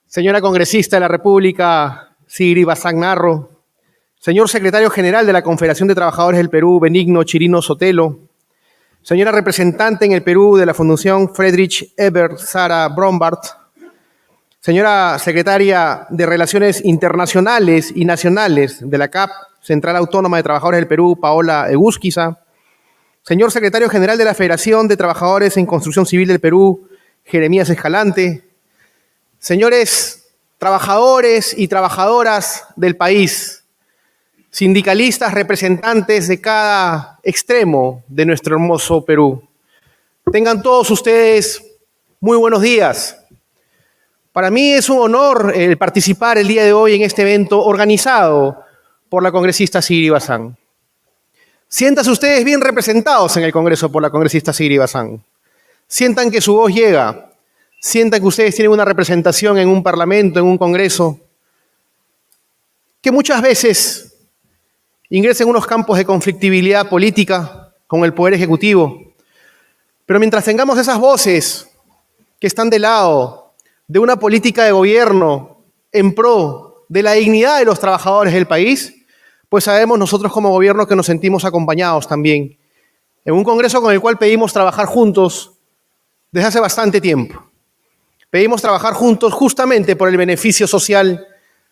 Señora congresista de la República, Sigrid Bazán Narro, señor secretario general de la Confederación de Trabajadores del Perú, Benigno Chirino Sotelo, señora representante en el Perú de la Fundación Friedrich Ebert, Sara Brombart, señora secretaria de Relaciones Internacionales y Nacionales de la CAP, Central Autónoma de Trabajadores del Perú, Paola Egusquiza, señor secretario general de la Federación de Trabajadores en Construcción Civil del Perú, Jeremías Escalante, señores trabajadores y trabajadoras del país, sindicalistas representantes de cada extremo de nuestro hermoso Perú. Tengan todos ustedes muy buenos días. Para mí es un honor participar el día de hoy en este evento organizado por la congresista Sigrid Bazán. Siéntanse ustedes bien representados en el Congreso por la congresista Sigrid Bazán. Sientan que su voz llega. Sientan que ustedes tienen una representación en un parlamento, en un congreso, que muchas veces ingresa en unos campos de conflictibilidad política con el Poder Ejecutivo. Pero mientras tengamos esas voces que están del lado de una política de gobierno en pro de la dignidad de los trabajadores del país, pues sabemos nosotros como gobierno que nos sentimos acompañados también en un congreso con el cual pedimos trabajar juntos desde hace bastante tiempo. Pedimos trabajar juntos justamente por el beneficio social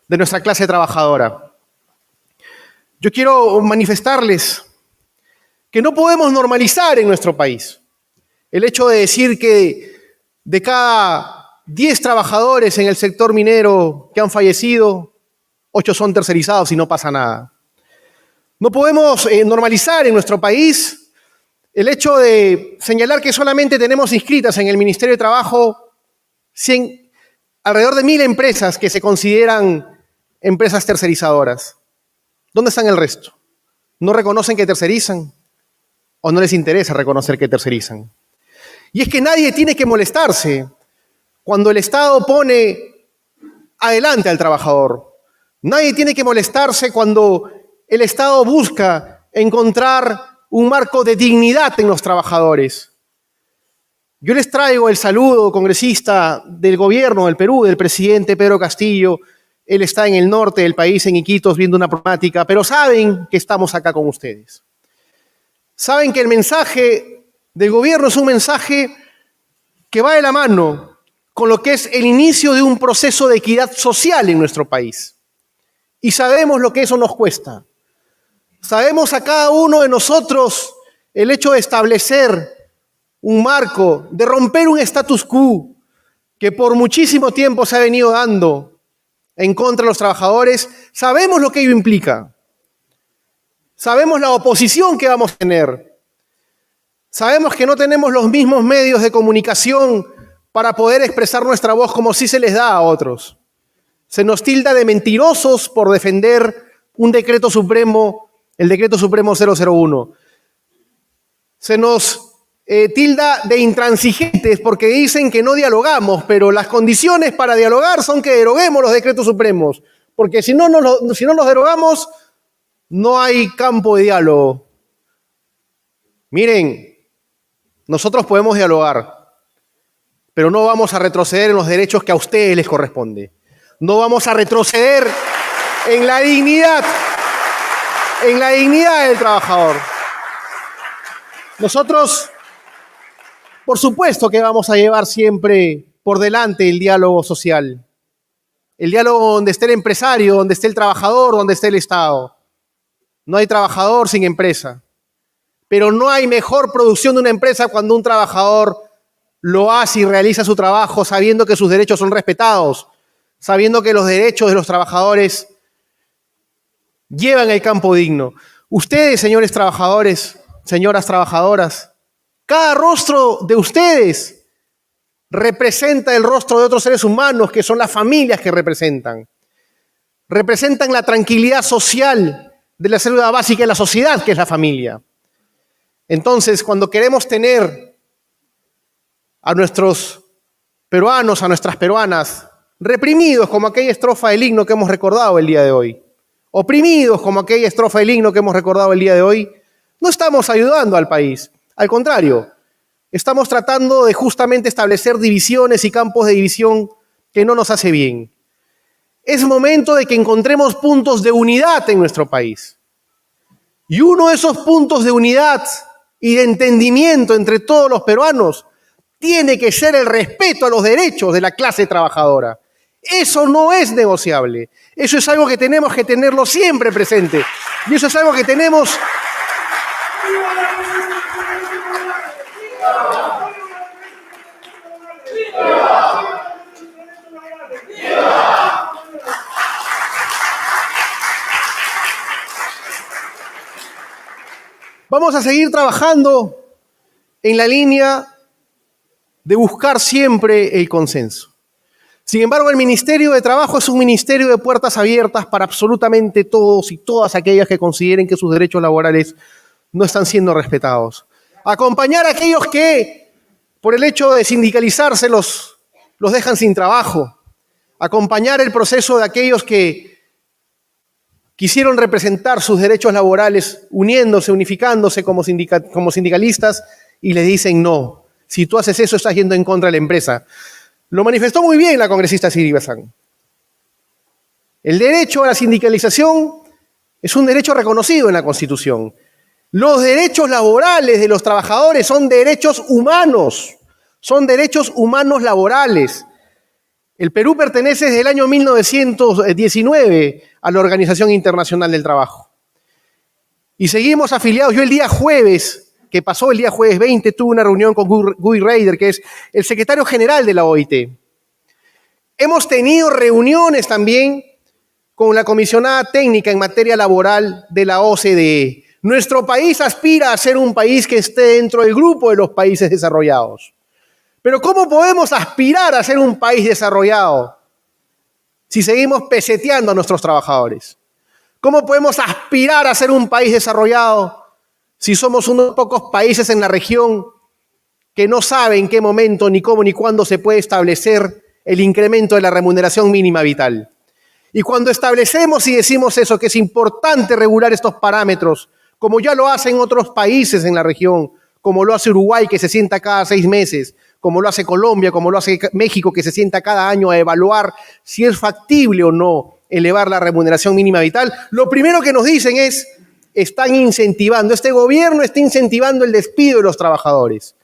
de nuestra clase trabajadora. Yo quiero manifestarles que no podemos normalizar en nuestro país el hecho de decir que de cada 10 trabajadores en el sector minero que han fallecido, 8 son tercerizados y no pasa nada. No podemos normalizar en nuestro país el hecho de señalar que solamente tenemos inscritas en el Ministerio de Trabajo alrededor de 1.000 empresas que se consideran empresas tercerizadoras. ¿Dónde están el resto? ¿No reconocen que tercerizan? ¿O no les interesa reconocer que tercerizan? Y es que nadie tiene que molestarse cuando el Estado pone adelante al trabajador. Nadie tiene que molestarse cuando el Estado busca encontrar un marco de dignidad en los trabajadores. Yo les traigo el saludo, congresista, del gobierno del Perú, del presidente Pedro Castillo. Él está en el norte del país, en Iquitos, viendo una problemática, pero saben que estamos acá con ustedes. Saben que el mensaje del gobierno es un mensaje que va de la mano con lo que es el inicio de un proceso de equidad social en nuestro país. Y sabemos lo que eso nos cuesta. Sabemos a cada uno de nosotros el hecho de establecer un marco, de romper un status quo que por muchísimo tiempo se ha venido dando en contra de los trabajadores. Sabemos lo que ello implica. Sabemos la oposición que vamos a tener. Sabemos que no tenemos los mismos medios de comunicación para poder expresar nuestra voz como sí se les da a otros. Se nos tilda de mentirosos por defender un decreto supremo, el decreto supremo 001. Se nos tilda de intransigentes porque dicen que no dialogamos, pero las condiciones para dialogar son que deroguemos los decretos supremos, porque si no los derogamos, no hay campo de diálogo. Miren, nosotros podemos dialogar, pero no vamos a retroceder en los derechos que a ustedes les corresponde. No vamos a retroceder en la dignidad del trabajador. Nosotros, por supuesto que vamos a llevar siempre por delante el diálogo social. El diálogo donde esté el empresario, donde esté el trabajador, donde esté el Estado. No hay trabajador sin empresa. Pero no hay mejor producción de una empresa cuando un trabajador lo hace y realiza su trabajo sabiendo que sus derechos son respetados, sabiendo que los derechos de los trabajadores llevan el campo digno. Ustedes, señores trabajadores, señoras trabajadoras, cada rostro de ustedes representa el rostro de otros seres humanos que son las familias que representan. Representan la tranquilidad social de la célula básica de la sociedad, que es la familia. Entonces, cuando queremos tener a nuestros peruanos, a nuestras peruanas, reprimidos como aquella estrofa del himno que hemos recordado el día de hoy, oprimidos como aquella estrofa del himno que hemos recordado el día de hoy, no estamos ayudando al país. Al contrario, estamos tratando de justamente establecer divisiones y campos de división que no nos hace bien. Es momento de que encontremos puntos de unidad en nuestro país. Y uno de esos puntos de unidad y de entendimiento entre todos los peruanos tiene que ser el respeto a los derechos de la clase trabajadora. Eso no es negociable. Eso es algo que tenemos que tenerlo siempre presente. Y eso es algo que tenemos... Vamos a seguir trabajando en la línea de buscar siempre el consenso. Sin embargo, el Ministerio de Trabajo es un ministerio de puertas abiertas para absolutamente todos y todas aquellas que consideren que sus derechos laborales no están siendo respetados. Acompañar a aquellos que, por el hecho de sindicalizarse, los dejan sin trabajo. Acompañar el proceso de aquellos que quisieron representar sus derechos laborales uniéndose, unificándose como sindicalistas y les dicen no. Si tú haces eso, estás yendo en contra de la empresa. Lo manifestó muy bien la congresista Siri Bazán. El derecho a la sindicalización es un derecho reconocido en la Constitución. Los derechos laborales de los trabajadores son derechos humanos laborales. El Perú pertenece desde el año 1919 a la Organización Internacional del Trabajo. Y seguimos afiliados. Yo el día jueves, que pasó el día jueves 20, tuve una reunión con Guy Ryder, que es el secretario general de la OIT. Hemos tenido reuniones también con la comisionada técnica en materia laboral de la OCDE. Nuestro país aspira a ser un país que esté dentro del grupo de los países desarrollados. Pero ¿cómo podemos aspirar a ser un país desarrollado si seguimos peseteando a nuestros trabajadores? ¿Cómo podemos aspirar a ser un país desarrollado si somos unos pocos países en la región que no saben en qué momento, ni cómo, ni cuándo se puede establecer el incremento de la remuneración mínima vital? Y cuando establecemos y decimos eso, que es importante regular estos parámetros, como ya lo hacen otros países en la región, como lo hace Uruguay, que se sienta cada 6 meses, como lo hace Colombia, como lo hace México, que se sienta cada año a evaluar si es factible o no elevar la remuneración mínima vital, lo primero que nos dicen es, están incentivando, este gobierno está incentivando el despido de los trabajadores.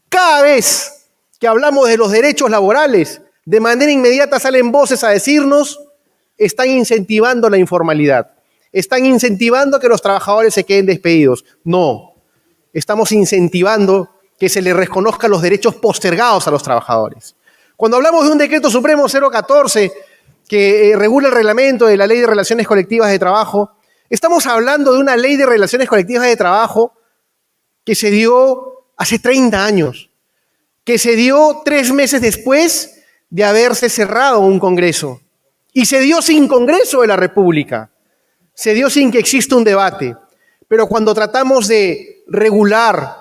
Cada vez que hablamos de los derechos laborales, de manera inmediata salen voces a decirnos, están incentivando la informalidad, están incentivando que los trabajadores se queden despedidos. No, estamos incentivando que se les reconozcan los derechos postergados a los trabajadores. Cuando hablamos de un decreto supremo 014 que regula el reglamento de la Ley de Relaciones Colectivas de Trabajo, estamos hablando de una Ley de Relaciones Colectivas de Trabajo que se dio hace 30 años, que se dio 3 meses después de haberse cerrado un Congreso. Y se dio sin Congreso de la República, se dio sin que exista un debate. Pero cuando tratamos de regular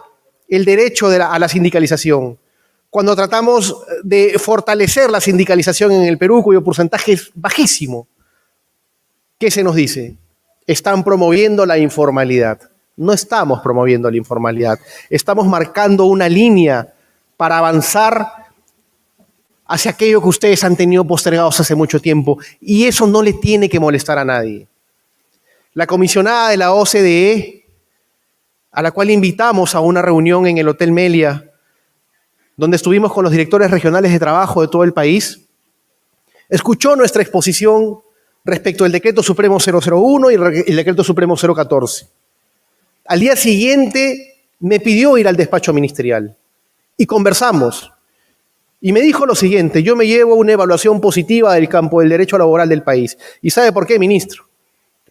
el derecho a la sindicalización, cuando tratamos de fortalecer la sindicalización en el Perú, cuyo porcentaje es bajísimo, ¿qué se nos dice? Están promoviendo la informalidad. No estamos promoviendo la informalidad, estamos marcando una línea para avanzar hacia aquello que ustedes han tenido postergados hace mucho tiempo, y eso no le tiene que molestar a nadie. La comisionada de la OCDE, a la cual invitamos a una reunión en el Hotel Melia, donde estuvimos con los directores regionales de trabajo de todo el país, escuchó nuestra exposición respecto al Decreto Supremo 001 y el Decreto Supremo 014. Al día siguiente me pidió ir al despacho ministerial y conversamos. Y me dijo lo siguiente: yo me llevo una evaluación positiva del campo del derecho laboral del país. ¿Y sabe por qué, ministro?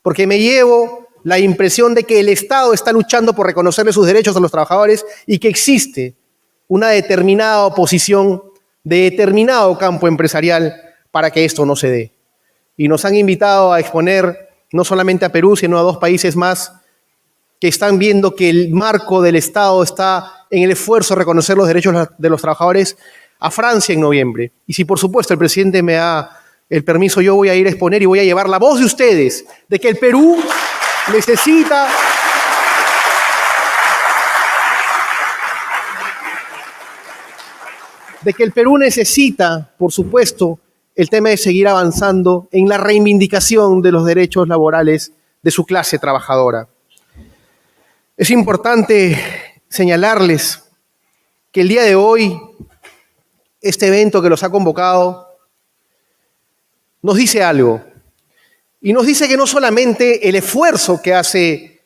Porque me llevo la impresión de que el Estado está luchando por reconocerle sus derechos a los trabajadores y que existe una determinada oposición de determinado campo empresarial para que esto no se dé. Y nos han invitado a exponer no solamente a Perú, sino a 2 países más que están viendo que el marco del Estado está en el esfuerzo de reconocer los derechos de los trabajadores, a Francia en noviembre. Y si por supuesto el presidente me da el permiso, yo voy a ir a exponer y voy a llevar la voz de ustedes de que el Perú necesita por supuesto, el tema de seguir avanzando en la reivindicación de los derechos laborales de su clase trabajadora. Es importante señalarles que el día de hoy, este evento que los ha convocado, nos dice algo. Y nos dice que no solamente el esfuerzo que hace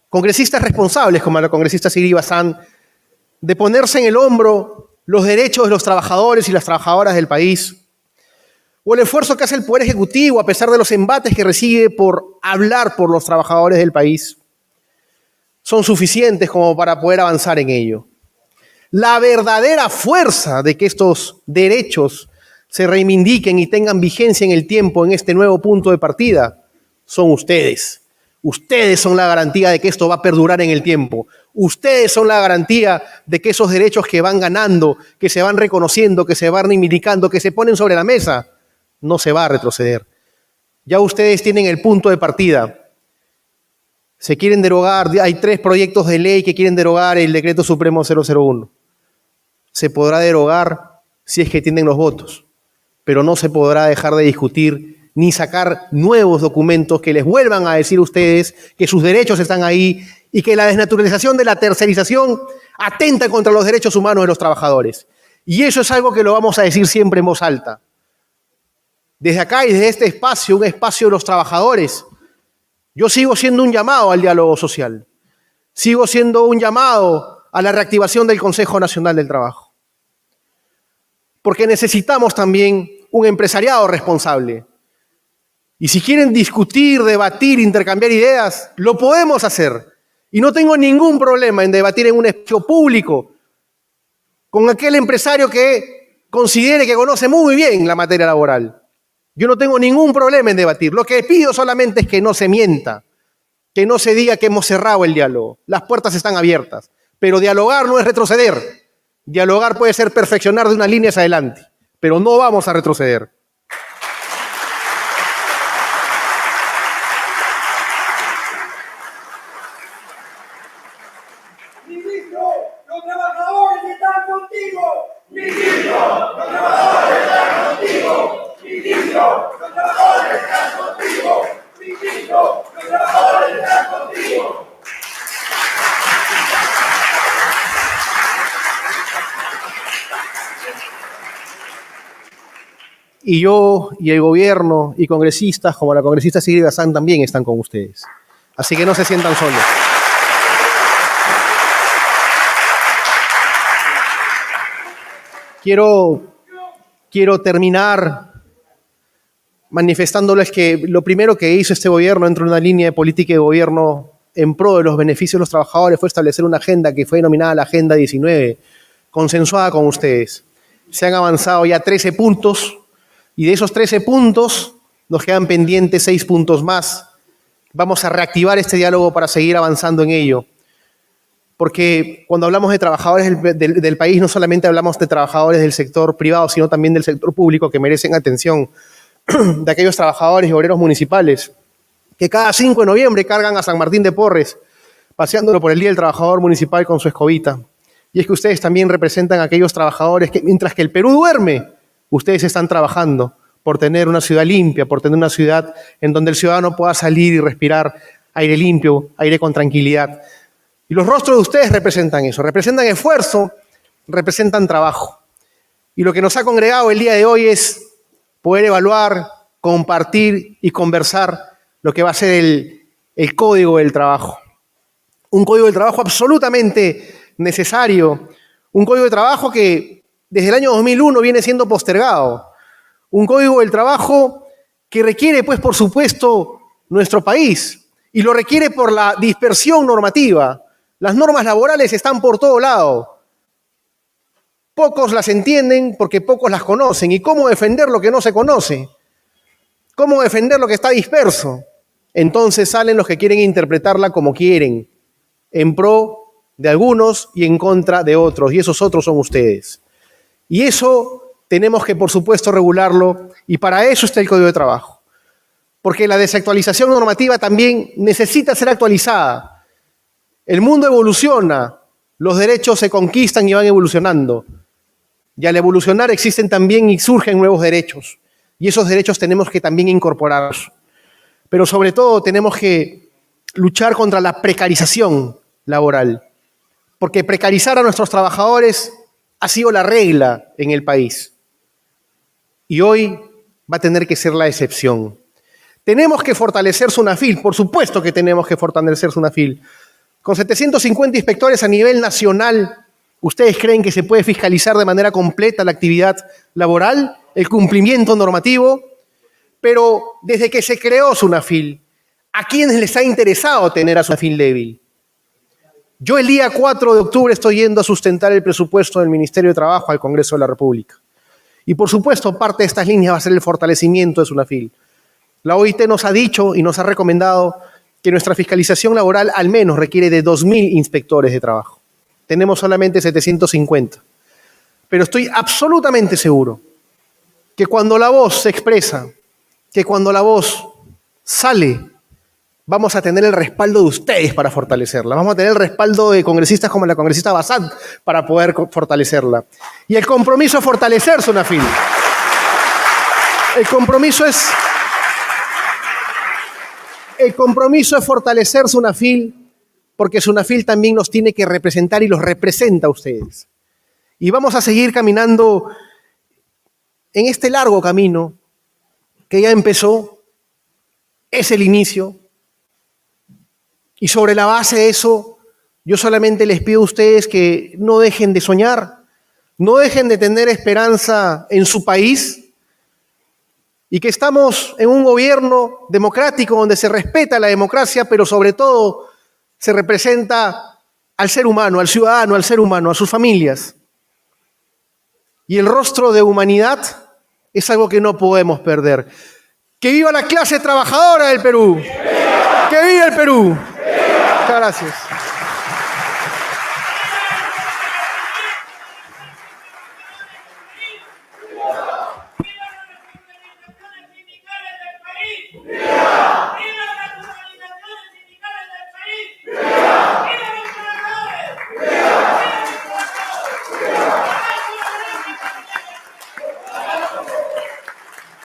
congresistas responsables, como la congresista Sigrid Bazán, de ponerse en el hombro los derechos de los trabajadores y las trabajadoras del país, o el esfuerzo que hace el Poder Ejecutivo a pesar de los embates que recibe por hablar por los trabajadores del país, son suficientes como para poder avanzar en ello. La verdadera fuerza de que estos derechos se reivindiquen y tengan vigencia en el tiempo, en este nuevo punto de partida, son ustedes. Ustedes son la garantía de que esto va a perdurar en el tiempo. Ustedes son la garantía de que esos derechos que van ganando, que se van reconociendo, que se van reivindicando, que se ponen sobre la mesa, no se va a retroceder. Ya ustedes tienen el punto de partida. Se quieren derogar, hay 3 proyectos de ley que quieren derogar el Decreto Supremo 001. Se podrá derogar si es que tienen los votos, pero no se podrá dejar de discutir ni sacar nuevos documentos que les vuelvan a decir a ustedes que sus derechos están ahí y que la desnaturalización de la tercerización atenta contra los derechos humanos de los trabajadores. Y eso es algo que lo vamos a decir siempre en voz alta. Desde acá y desde este espacio, un espacio de los trabajadores, yo sigo siendo un llamado al diálogo social. Sigo siendo un llamado a la reactivación del Consejo Nacional del Trabajo. Porque necesitamos también un empresariado responsable. Y si quieren discutir, debatir, intercambiar ideas, lo podemos hacer. Y no tengo ningún problema en debatir en un espacio público con aquel empresario que considere que conoce muy bien la materia laboral. Yo no tengo ningún problema en debatir. Lo que pido solamente es que no se mienta, que no se diga que hemos cerrado el diálogo. Las puertas están abiertas, pero dialogar no es retroceder. Dialogar puede ser perfeccionar de unas líneas adelante, pero no vamos a retroceder. Ministro, los trabajadores están contigo. Ministro, los trabajadores están contigo. Ministro, los trabajadores están contigo. Ministro, los trabajadores están contigo. Y yo y el gobierno y congresistas como la congresista Sigrid Bazán también están con ustedes. Así que no se sientan solos. Quiero terminar manifestándoles que lo primero que hizo este gobierno dentro de una línea de política de gobierno en pro de los beneficios de los trabajadores fue establecer una agenda que fue denominada la Agenda 19, consensuada con ustedes. Se han avanzado ya 13 puntos y de esos 13 puntos nos quedan pendientes 6 puntos más. Vamos a reactivar este diálogo para seguir avanzando en ello. Porque cuando hablamos de trabajadores del país, no solamente hablamos de trabajadores del sector privado, sino también del sector público que merecen atención, de aquellos trabajadores y obreros municipales que cada 5 de noviembre cargan a San Martín de Porres, paseándolo por el Día del Trabajador Municipal con su escobita. Y es que ustedes también representan a aquellos trabajadores que, mientras que el Perú duerme, ustedes están trabajando por tener una ciudad limpia, por tener una ciudad en donde el ciudadano pueda salir y respirar aire limpio, aire con tranquilidad. Y los rostros de ustedes representan eso, representan esfuerzo, representan trabajo. Y lo que nos ha congregado el día de hoy es poder evaluar, compartir y conversar lo que va a ser el Código del Trabajo. Un Código del Trabajo absolutamente necesario, un Código de Trabajo que desde el año 2001 viene siendo postergado, un Código del Trabajo que requiere, pues, por supuesto, nuestro país, y lo requiere por la dispersión normativa. Las normas laborales están por todo lado. Pocos las entienden porque pocos las conocen. ¿Y cómo defender lo que no se conoce? ¿Cómo defender lo que está disperso? entonces salen los que quieren interpretarla como quieren, en pro de algunos y en contra de otros, y esos otros son ustedes. Y eso tenemos que, por supuesto, regularlo, y para eso está el Código de Trabajo. Porque la desactualización normativa también necesita ser actualizada. El mundo evoluciona, los derechos se conquistan y van evolucionando. Y al evolucionar existen también y surgen nuevos derechos. Y esos derechos tenemos que también incorporarlos. Pero sobre todo tenemos que luchar contra la precarización laboral. Porque precarizar a nuestros trabajadores ha sido la regla en el país. Y hoy va a tener que ser la excepción. Tenemos que fortalecer SUNAFIL, por supuesto que tenemos que fortalecer SUNAFIL. Con 750 inspectores a nivel nacional, ¿ustedes creen que se puede fiscalizar de manera completa la actividad laboral, el cumplimiento normativo? Pero desde que se creó SUNAFIL, ¿a quiénes les ha interesado tener a SUNAFIL débil? Yo el día 4 de octubre estoy yendo a sustentar el presupuesto del Ministerio de Trabajo al Congreso de la República. Y por supuesto, parte de estas líneas va a ser el fortalecimiento de SUNAFIL. La OIT nos ha dicho y nos ha recomendado que nuestra fiscalización laboral al menos requiere de 2.000 inspectores de trabajo. Tenemos solamente 750. Pero estoy absolutamente seguro que cuando la voz se expresa, que cuando la voz sale, vamos a tener el respaldo de ustedes para fortalecerla. Vamos a tener el respaldo de congresistas como la congresista Bazán para poder fortalecerla. Y el compromiso es fortalecer SUNAFIL. El compromiso es fortalecer SUNAFIL, porque SUNAFIL también nos tiene que representar y los representa a ustedes. Y vamos a seguir caminando en este largo camino que ya empezó, es el inicio. Y sobre la base de eso, yo solamente les pido a ustedes que no dejen de soñar, no dejen de tener esperanza en su país, y que estamos en un gobierno democrático donde se respeta la democracia, pero sobre todo se representa al ser humano, al ciudadano, al ser humano, a sus familias. Y el rostro de humanidad es algo que no podemos perder. ¡Que viva la clase trabajadora del Perú! ¡Que viva el Perú! Muchas gracias.